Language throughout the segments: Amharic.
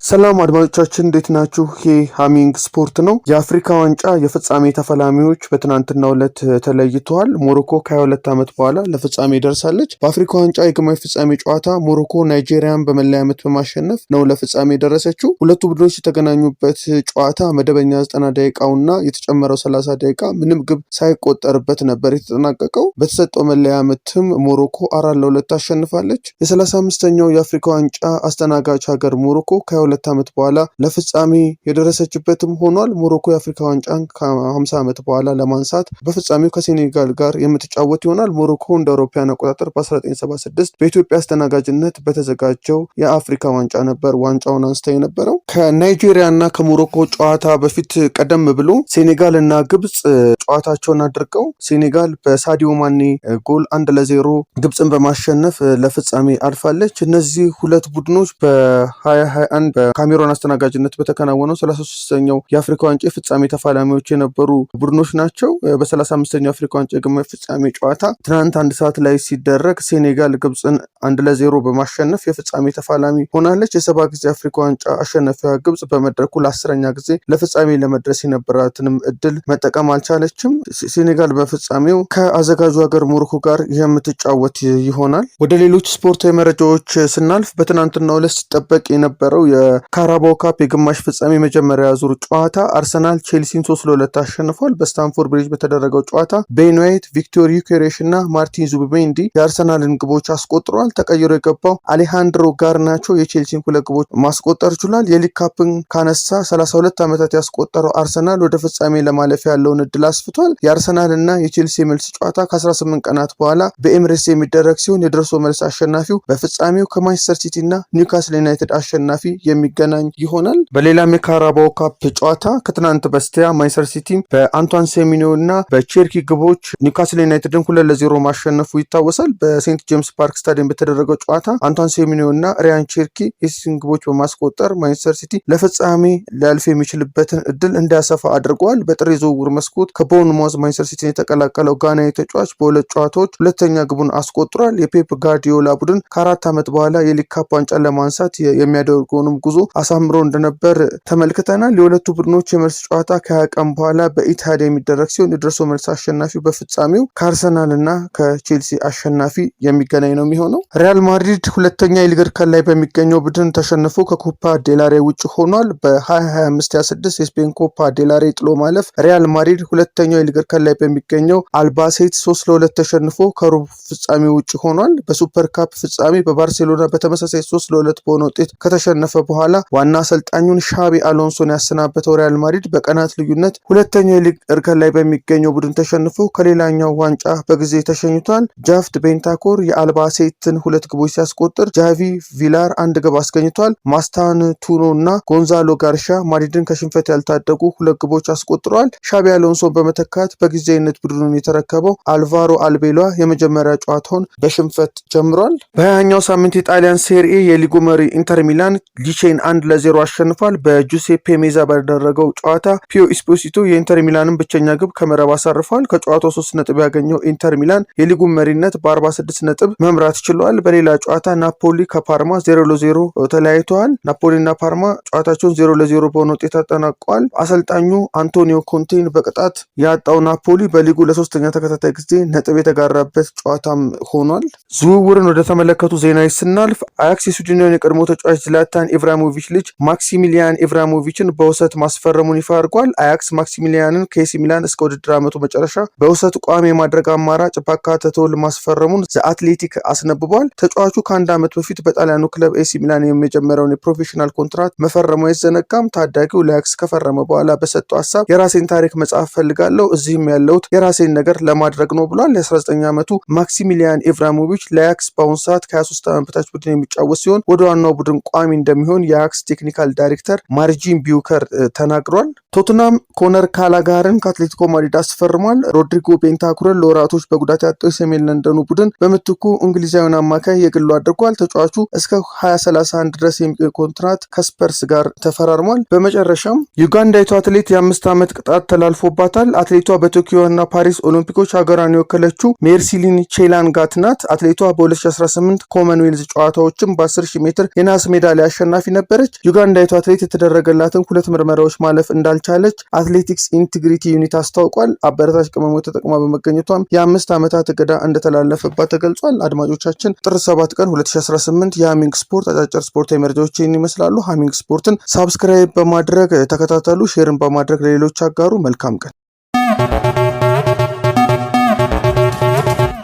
ሰላም አድማጮቻችን እንዴት ናችሁ? ይሄ ሃሚንግ ስፖርት ነው። የአፍሪካ ዋንጫ የፍጻሜ ተፋላሚዎች በትናንትናው ዕለት ተለይተዋል። ሞሮኮ ከ22 ዓመት በኋላ ለፍጻሜ ደርሳለች። በአፍሪካ ዋንጫ የግማሽ ፍጻሜ ጨዋታ ሞሮኮ ናይጄሪያን በመለያ ምት በማሸነፍ ነው ለፍጻሜ የደረሰችው። ሁለቱ ቡድኖች የተገናኙበት ጨዋታ መደበኛ 90 ደቂቃውና የተጨመረው 30 ደቂቃ ምንም ግብ ሳይቆጠርበት ነበር የተጠናቀቀው። በተሰጠው መለያ ምትም ሞሮኮ 4-2 አሸንፋለች። የ35ኛው የአፍሪካ ዋንጫ አስተናጋጅ ሀገር ሞሮኮ ከ2 ዓመት በኋላ ለፍጻሜ የደረሰችበትም ሆኗል። ሞሮኮ የአፍሪካ ዋንጫን ከ50 ዓመት በኋላ ለማንሳት በፍጻሜው ከሴኔጋል ጋር የምትጫወት ይሆናል። ሞሮኮ እንደ አውሮፓውያን አቆጣጠር በ1976 በኢትዮጵያ አስተናጋጅነት በተዘጋጀው የአፍሪካ ዋንጫ ነበር ዋንጫውን አንስታ የነበረው። ከናይጄሪያ እና ከሞሮኮ ጨዋታ በፊት ቀደም ብሎ ሴኔጋል እና ግብጽ ጨዋታቸውን አድርገው ሴኔጋል በሳዲዮ ማኔ ጎል 1-0 ግብጽን በማሸነፍ ለፍጻሜ አልፋለች። እነዚህ ሁለት ቡድኖች በ2021 በካሜሮን አስተናጋጅነት በተከናወነው 33ኛው የአፍሪካ ዋንጫ ፍጻሜ ተፋላሚዎች የነበሩ ቡድኖች ናቸው። በ35ኛው የአፍሪካ ዋንጫ የግማሽ ፍጻሜ ጨዋታ ትናንት 1 ሰዓት ላይ ሲደረግ ሴኔጋል ግብጽን 1-0 በማሸነፍ የፍጻሜ ተፋላሚ ሆናለች። የ7 ጊዜ አፍሪካ ዋንጫ አሸናፊዋ ግብጽ በመድረኩ ለ10ኛ ጊዜ ለፍጻሜ ለመድረስ የነበራትንም እድል መጠቀም አልቻለችም። ሴኔጋል በፍጻሜው ከአዘጋጁ ሀገር ሞሮኮ ጋር የምትጫወት ይሆናል። ወደ ሌሎች ስፖርታዊ መረጃዎች ስናልፍ በትናንትናው ዕለት ሲጠበቅ የነበረው የካራባኦ ካፕ የግማሽ ፍጻሜ መጀመሪያ ዙር ጨዋታ አርሰናል ቼልሲን 3-2 አሸንፏል። በስታንፎርድ ብሪጅ በተደረገው ጨዋታ ቤን ዋይት፣ ቪክቶር ዩኬሬሽ እና ማርቲን ዙቢሜንዲ የአርሰናልን ግቦች አስቆጥረዋል። ተቀይሮ የገባው አሌሃንድሮ ጋርናቾ የቼልሲን 2 ግቦች ማስቆጠር ችሏል። የሊግ ካፕን ካነሳ 32 ዓመታት ያስቆጠረው አርሰናል ወደ ፍጻሜ ለማለፍ ያለውን እድል አስፍቷል። የአርሰናል እና የቼልሲ መልስ ጨዋታ ከ18 ቀናት በኋላ በኤምሬትስ የሚደረግ ሲሆን የደርሶ መልስ አሸናፊው በፍጻሜው ከማንቸስተር ሲቲ እና ኒውካስል ዩናይትድ አሸናፊ የሚገናኝ ይሆናል። በሌላም የካራባኦ ካፕ ጨዋታ ከትናንት በስቲያ ማንቸስተር ሲቲ በአንቷን ሴሚኒዮ እና በቼርኪ ግቦች ኒውካስል ዩናይትድን 2-0 ማሸነፉ ይታወሳል። በሴንት ጄምስ ፓርክ ስታዲየም በተደረገው ጨዋታ አንቷን ሴሚኒዮ እና ሪያን ቼርኪ የሲቲን ግቦች በማስቆጠር ማንቸስተር ሲቲ ለፍጻሜ ሊያልፍ የሚችልበትን እድል እንዲያሰፋ አድርገዋል። በጥር የዝውውር መስኮት ከቦርንማውዝ ማንቸስተር ሲቲን የተቀላቀለው ጋናዊ ተጫዋች በሁለት ጨዋታዎች ሁለተኛ ግቡን አስቆጥሯል። የፔፕ ጋርዲዮላ ቡድን ከ4 ዓመት በኋላ የሊግ ካፕ ዋንጫን ለማንሳት የሚያደርገውንም ጉዞ አሳምሮ እንደነበር ተመልክተናል። የሁለቱ ቡድኖች የመልስ ጨዋታ ከ20 ቀን በኋላ በኢትሃድ የሚደረግ ሲሆን የደርሶ መልስ አሸናፊው በፍጻሜው ከአርሰናል እና ከቼልሲ አሸናፊ የሚገናኝ ነው የሚሆነው። ሪያል ማድሪድ ሁለተኛ የሊግ እርከን ላይ በሚገኘው ቡድን ተሸንፎ ከኮፓ ዴላሬ ውጭ ሆኗል። በ2025/26 የስፔን ኮፓ ዴላሬ ጥሎ ማለፍ ሪያል ማድሪድ ሁለተኛው የሊግ እርከን ላይ በሚገኘው አልባሴት 3-2 ተሸንፎ ከሩብ ፍጻሜ ውጭ ሆኗል። በሱፐር ካፕ ፍጻሜ በባርሴሎና በተመሳሳይ 3-2 በሆነ ውጤት ከተሸነፈ በኋላ ዋና አሰልጣኙን ሻቢ አሎንሶን ያሰናበተው ሪያል ማድሪድ በቀናት ልዩነት ሁለተኛው የሊግ እርከን ላይ በሚገኘው ቡድን ተሸንፎ ከሌላኛው ዋንጫ በጊዜ ተሸኝቷል። ጃፍት ቤንታኮር የአልባሴትን 2 ግቦች ሲያስቆጥር ጃቪ ቪላር 1 ግብ አስገኝቷል። ማስታን ቱኖ እና ጎንዛሎ ጋርሻ ማድሪድን ከሽንፈት ያልታደጉ 2 ግቦች አስቆጥረዋል። ሻቢ አሎንሶን በመተካት በጊዜያዊነት ቡድኑን የተረከበው አልቫሮ አልቤላ የመጀመሪያ ጨዋታውን በሽንፈት ጀምሯል። በ20ኛው ሳምንት የጣሊያን ሴሪኤ የሊጉ መሪ ኢንተር ሚላን ሊቼን 1-0 አሸንፏል። በጁሴፔ ሜዛ ባደረገው ጨዋታ ፒዮ ኢስፖሲቶ የኢንተር ሚላንን ብቸኛ ግብ ከመረብ አሳርፏል። ከጨዋታው 3 ነጥብ ያገኘው ኢንተር ሚላን የሊጉን መሪነት በ46 ነጥብ መምራት ችሏል። በሌላ ጨዋታ ናፖሊ ከፓርማ 0-0 ተለያይተዋል። ናፖሊና ፓርማ ጨዋታቸውን 0-0 በሆነ ውጤት አጠናቀዋል። አሰልጣኙ አንቶኒዮ ኮንቴን በቅጣት ያጣው ናፖሊ በሊጉ ለሶስተኛ ተከታታይ ጊዜ ነጥብ የተጋራበት ጨዋታም ሆኗል። ዝውውርን ወደ ተመለከቱ ዜናዎች ስናልፍ አያክስ የስዊድናዊውን የቀድሞ ተጫዋች ዝላታን ኢብራሂሞቪች ልጅ ማክሲሚሊያን ኢብራሂሞቪችን በውሰት ማስፈረሙን ይፋ አድርጓል። አያክስ ማክሲሚሊያንን ከኤሲ ሚላን እስከ ውድድር ዓመቱ መጨረሻ በውሰት ቋሚ የማድረግ አማራጭ ባካተተው ማስፈረሙን ዘአትሌቲክ አስነብቧል። ተጫዋቹ ከ1 ዓመት በፊት በጣሊያኑ ክለብ ኤሲ ሚላን የሚጀመረውን የፕሮፌሽናል ኮንትራት መፈረሙ አይዘነጋም። ታዳጊው ለአያክስ ከፈረመ በኋላ በሰጠው ሀሳብ የራሴን ታሪክ መጻፍ ፈልጋለሁ፣ እዚህም ያለሁት የራሴን ነገር ለማድረግ ነው ብሏል። የ19 ዓመቱ ማክሲሚሊያን ኢብራሂሞቪች ለአያክስ በአሁኑ ሰዓት ከ23 ዓመት በታች ቡድን የሚጫወት ሲሆን ወደ ዋናው ቡድን ቋሚ እንደሚሆን የአያክስ ቴክኒካል ዳይሬክተር ማርጂን ቢውከር ተናግሯል። ቶትናም ኮነር ካላጋርን ከአትሌቲኮ ማድሪድ አስፈርሟል። ሮድሪጎ ቤንታኩረን ለወራቶች በጉዳት ያጣው የሰሜን ለንደኑ ቡድን በምትኩ እንግሊዛዊውን አማካይ የግሉ አድርጓል። ተጫዋቹ እስከ 2031 ድረስ የሚቆይ ኮንትራት ከስፐርስ ጋር ተፈራርሟል። በመጨረሻም ዩጋንዳዊቷ አትሌት የ5 ዓመት ቅጣት ተላልፎባታል። አትሌቷ በቶኪዮ እና ፓሪስ ኦሎምፒኮች ሀገሯን የወከለችው ሜርሲሊን ቼላንጋት ናት። አትሌቷ በ2018 ኮመንዌልዝ ጨዋታዎችም በ10,000 ሜትር የናስ ሜዳሊያ አሸናፊ ነበረች። ዩጋንዳዊቷ አትሌት የተደረገላትን 2 ምርመራዎች ማለፍ እንዳልቻለች አትሌቲክስ ኢንቲግሪቲ ዩኒት አስታውቋል። አበረታች ቅመሞች ተጠቅማ በመገኘቷም የ5 ዓመታት እገዳ እንደተላለፈባት ተገልጿል። አድማጮቻችን ጥር 7 ቀን 2018 የሃሚንግ ስፖርት አጫጭር ስፖርታዊ መረጃዎችን ይመስላሉ። ሃሚንግ ስፖርትን ሳብስክራይብ በማድረግ ተከታተሉ፣ ሼርን በማድረግ ለሌሎች አጋሩ። መልካም ቀን።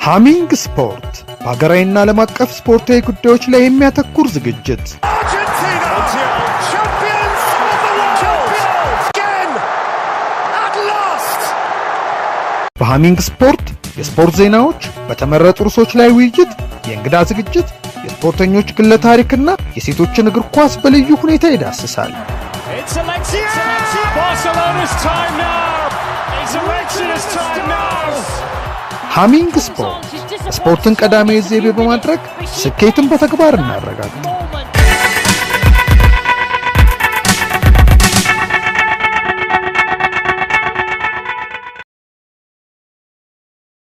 ሃሚንግ ስፖርት በሀገራዊና ዓለም አቀፍ ስፖርታዊ ጉዳዮች ላይ የሚያተኩር ዝግጅት። በሃሚንግ ስፖርት የስፖርት ዜናዎች፣ በተመረጡ ርዕሶች ላይ ውይይት፣ የእንግዳ ዝግጅት፣ የስፖርተኞች ግለ ታሪክና የሴቶችን እግር ኳስ በልዩ ሁኔታ ይዳስሳል። ሃሚንግ ስፖርት ስፖርትን ቀዳሚ ዘይቤ በማድረግ ስኬትን በተግባር እናረጋግጥ።